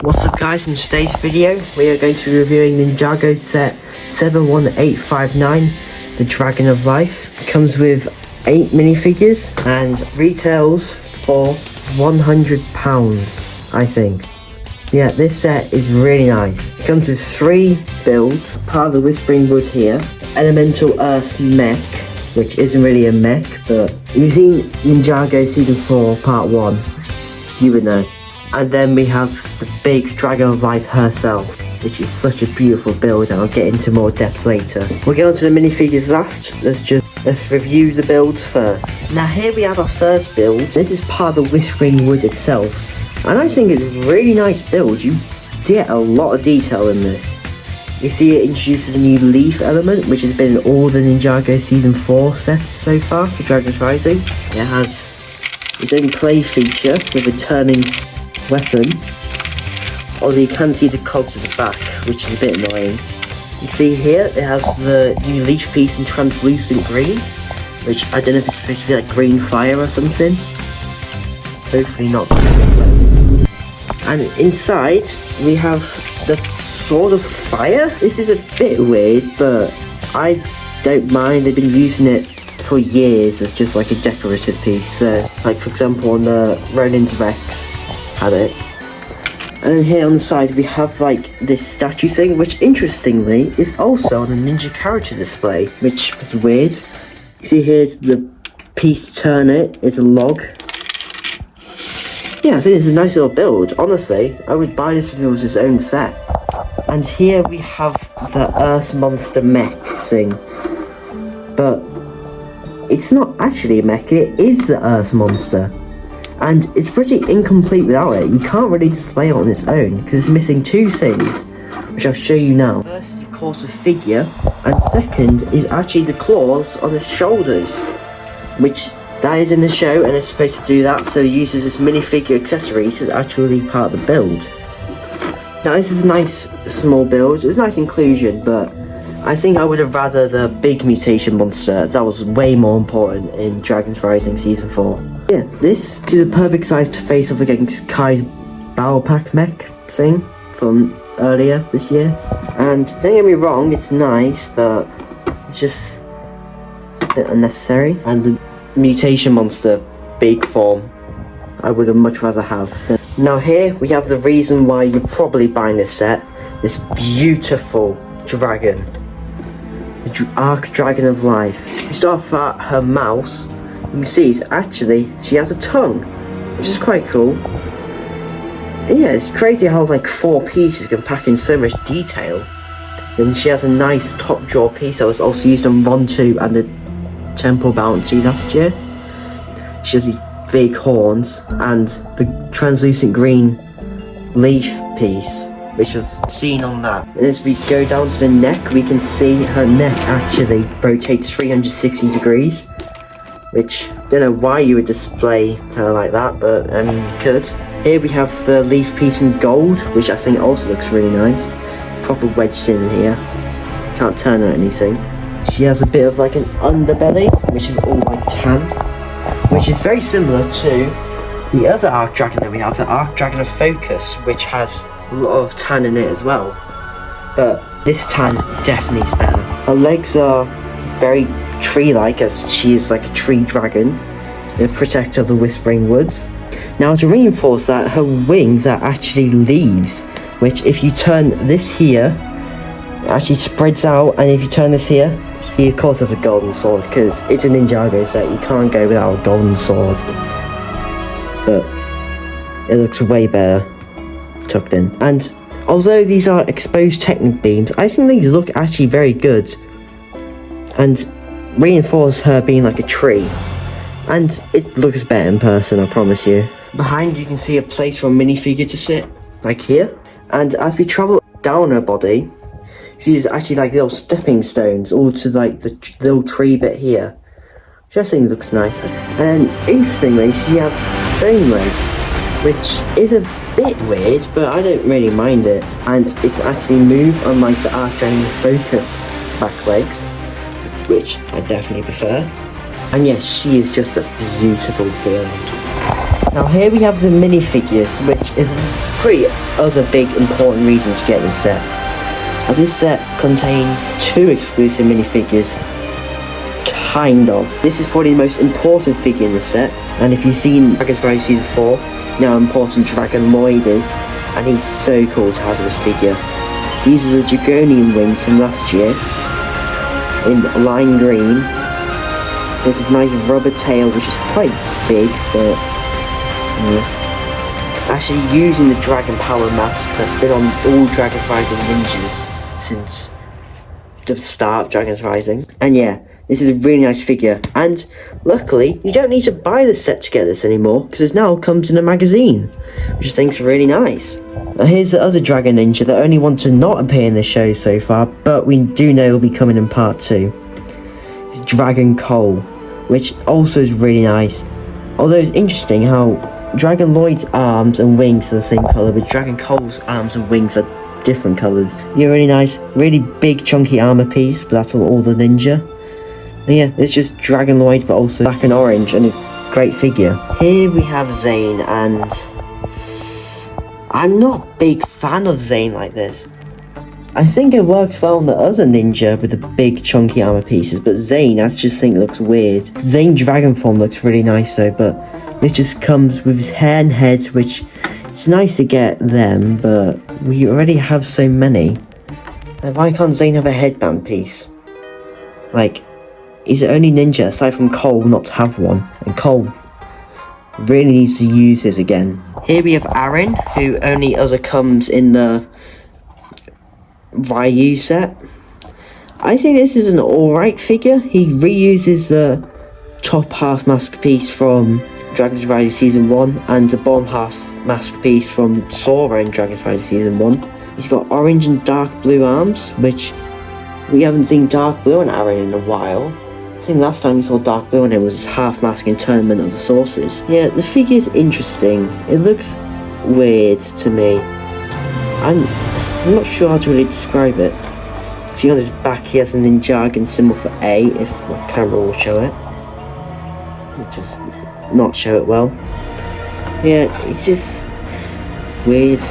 What's up guys, in today's video we are going to be reviewing Ninjago set 71859, the Dragon of Life. It comes with 8 minifigures and retails for £100, I think. Yeah, this set is really nice. It comes with 3 builds, part of the Whispering Wood here, Elemental Earth mech, which isn't really a mech, but if you've seen Ninjago Season 4 Part 1, you would know. And then we have the big Dragon of Life herself, which is such a beautiful build, and I'll get into more depth later. We'll get on to the minifigures last. Let's review the builds first. Now here we have our first build. This is part of the Whispering Wood itself, and I think it's a really nice build. You get a lot of detail in this. You see it introduces a new leaf element, which has been in all the Ninjago Season 4 sets so far for Dragon's Rising. It has its own play feature with a turning weapon, although you can see the cogs at the back, which is a bit annoying. You see here it has the new leaf piece in translucent green, which I don't know if it's supposed to be like green fire or something. Hopefully not. And inside we have the Sword of Fire. This is a bit weird, but I don't mind. They've been using it for years as just like a decorative piece. So, like for example on the Ronin's Rex had it. And then here on the side we have like this statue thing, which interestingly is also on a ninja character display, which is weird. You see here's the piece to turn it, it's a log. Yeah, I think it's a nice little build. Honestly, I would buy this if it was its own set. And here we have the Earth Monster mech thing, but it's not actually a mech, it is the Earth Monster. And it's pretty incomplete without it. You can't really display it on its own because it's missing 2 things, which I'll show you now. First is of course a figure, and second is actually the claws on its shoulders, which that is in the show and it's supposed to do that, so it uses this minifigure accessories as actually part of the build. Now this is a nice small build, it was a nice inclusion, but I think I would have rather the big mutation monster. That was way more important in Dragon's Rising Season 4. Yeah, this is a perfect size to face off against Kai's Battle Pack mech thing from earlier this year. And don't get me wrong, it's nice, but it's just a bit unnecessary. And the mutation monster big form, I would have much rather have. Now here we have the reason why you're probably buying this set. This beautiful dragon. The Arc Dragon of Life. You start off at her mouth, you can see it's actually, she has a tongue, which is quite cool. And yeah, it's crazy how like 4 pieces can pack in so much detail. Then she has a nice top jaw piece that was also used on Ron 2 and the Temple Bounty last year. She has these big horns and the translucent green leaf piece, which was seen on that. And as we go down to the neck, we can see her neck actually rotates 360 degrees, which I don't know why you would display her like that, but you could. Here we have the leaf piece in gold, which I think also looks really nice. Proper wedged in here. Can't turn or anything. She has a bit of like an underbelly, which is all like tan, which is very similar to the other Arc Dragon that we have, the Arc Dragon of Focus, which has a lot of tan in it as well, but this tan definitely is better. Her legs are very tree-like, as she is like a tree dragon, the protector of the Whispering Woods. Now to reinforce that, her wings are actually leaves, which if you turn this here, it actually spreads out, and if you turn this here, he of course has a golden sword, because it's a Ninjago set, you can't go without a golden sword, but it looks way better tucked in. And although these are exposed technic beams, I think these look actually very good and reinforce her being like a tree, and it looks better in person, I promise you. Behind you can see a place for a minifigure to sit, like here, and as we travel down her body, you see there's actually like little stepping stones all to like the little tree bit here, which I think looks nice. And interestingly, she has stone legs, which is a bit weird, but I don't really mind it. And it's actually moved unlike the Arc Dragon Focus back legs, which I definitely prefer. And yes, she is just a beautiful build. Now here we have the minifigures, which is pretty other big important reason to get this set. Now this set contains 2 exclusive minifigures, kind of. This is probably the most important figure in the set, and if you've seen Dragon's Rise Season 4, you know how important Dragon Lloyd is, and he's so cool to have this figure. These are the Dragonian wings from last year, in lime green. There's this nice rubber tail, which is quite big, but actually using the Dragon Power mask that's been on all Dragon's Rising ninjas since the start of Dragon's Rising. And yeah, this is a really nice figure, and luckily you don't need to buy the set to get this anymore, because it now comes in a magazine, which I think is really nice. Now here's the other Dragon Ninja, the only one to not appear in the show so far, but we do know will be coming in part 2. It's Dragon Cole, which also is really nice. Although it's interesting how Dragon Lloyd's arms and wings are the same colour, but Dragon Cole's arms and wings are different colours. Yeah, really nice, really big chunky armour piece, but that's all the ninja. And yeah, it's just Dragon Lloyd, but also black and orange, and a great figure. Here we have Zane, and I'm not a big fan of Zane like this. I think it works well on the other ninja with the big chunky armor pieces, but Zane, I just think looks weird. Zane Dragon form looks really nice though, but this just comes with his hair and head, which it's nice to get them, but we already have so many. And why can't Zane have a headband piece? Like, he's the only ninja aside from Cole not to have one, and Cole really needs to use his again. Here we have Aaron, who only other comes in the Ryu set. I think this is an alright figure. He reuses the top half mask piece from Dragon's Rise Season 1 and the bottom half mask piece from Sora in Dragon's Rise Season 1. He's got orange and dark blue arms, which we haven't seen dark blue on Aaron in a while. I think last time we saw dark blue on him was his half mask in Tournament of the Sources. Yeah, the figure's interesting. It looks weird to me. I'm not sure how to really describe it. See on his back he has a Ninjago symbol for A, if my camera will show it. Which does not show it well. Yeah, it's just weird.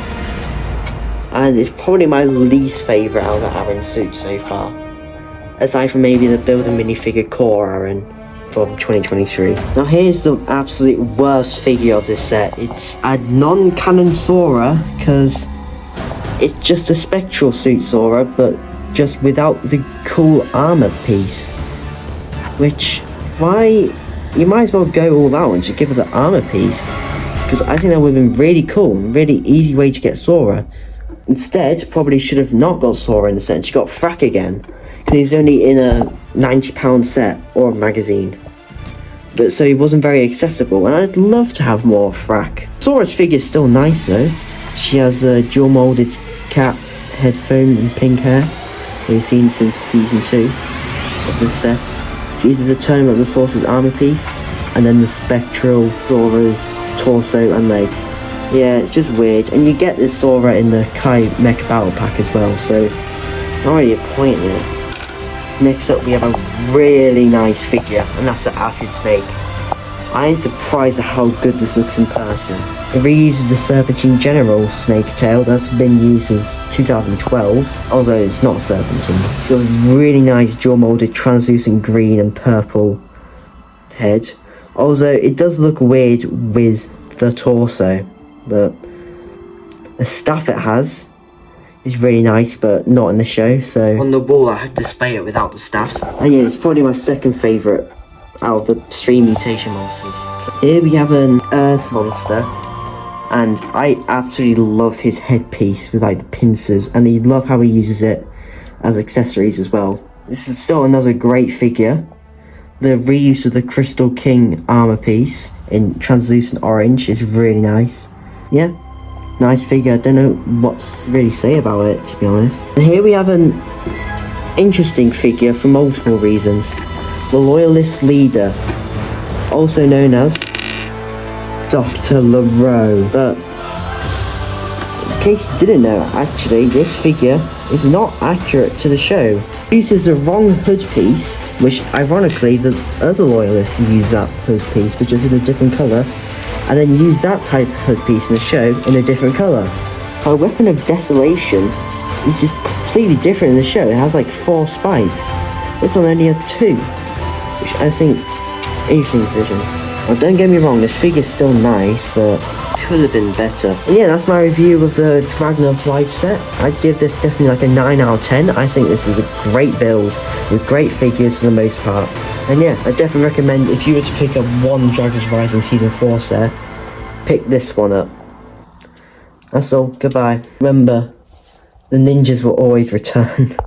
And it's probably my least favourite out of the Aaron suit so far. Aside from maybe the Build a Minifigure Core Aaron from 2023. Now here's the absolute worst figure of this set. It's a non-canon Sora, because it's just a spectral suit Sora, but just without the cool armor piece. Which, why, you might as well go all out and just give her the armor piece, because I think that would have been really cool, really easy way to get Sora. Instead, probably should have not got Sora in the set, she got Frack again, because he was only in a £90 set or a magazine. But so he wasn't very accessible, and I'd love to have more Frack. Sora's figure's still nice though. She has a dual molded cap, headphone and pink hair, we've seen since season 2 of the set. She uses a Tournament of the Sources armor piece, and then the spectral Sora's torso and legs. Yeah, it's just weird, and you get this Sora in the Kai Mech Battle Pack as well, so not really a point in it. Next up we have a really nice figure, and that's the Acid Snake. I am surprised at how good this looks in person. It reuses the Serpentine General snake tail that's been used since 2012, although it's not Serpentine. It's got a really nice dual molded translucent green and purple head, although it does look weird with the torso, but the staff it has is really nice, but not in the show, so on the wall I had to display it without the staff. And yeah, it's probably my second favourite out of the 3 mutation monsters. So here we have an Earth monster, and I absolutely love his headpiece with like the pincers, and I love how he uses it as accessories as well. This is still another great figure. The reuse of the Crystal King armor piece in translucent orange is really nice. Yeah, nice figure. I don't know what to really say about it, to be honest. And here we have an interesting figure for multiple reasons. The Loyalist Leader, also known as Dr. LaRoe. But in case you didn't know, actually this figure is not accurate to the show. It uses the wrong hood piece, which ironically the other Loyalists use that hood piece, which is in a different colour, and then use that type of piece in the show in a different colour. Her Weapon of Desolation is just completely different in the show. It has like 4 spikes. This one only has 2, which I think is an interesting decision. Now, don't get me wrong, this figure's still nice, but could have been better. And yeah, that's my review of the Dragon of Life set. I'd give this definitely like a 9 out of 10. I think this is a great build with great figures for the most part. And yeah, I definitely recommend if you were to pick up one Dragon's Rising Season 4 set, pick this one up. That's all. Goodbye. Remember, the ninjas will always return.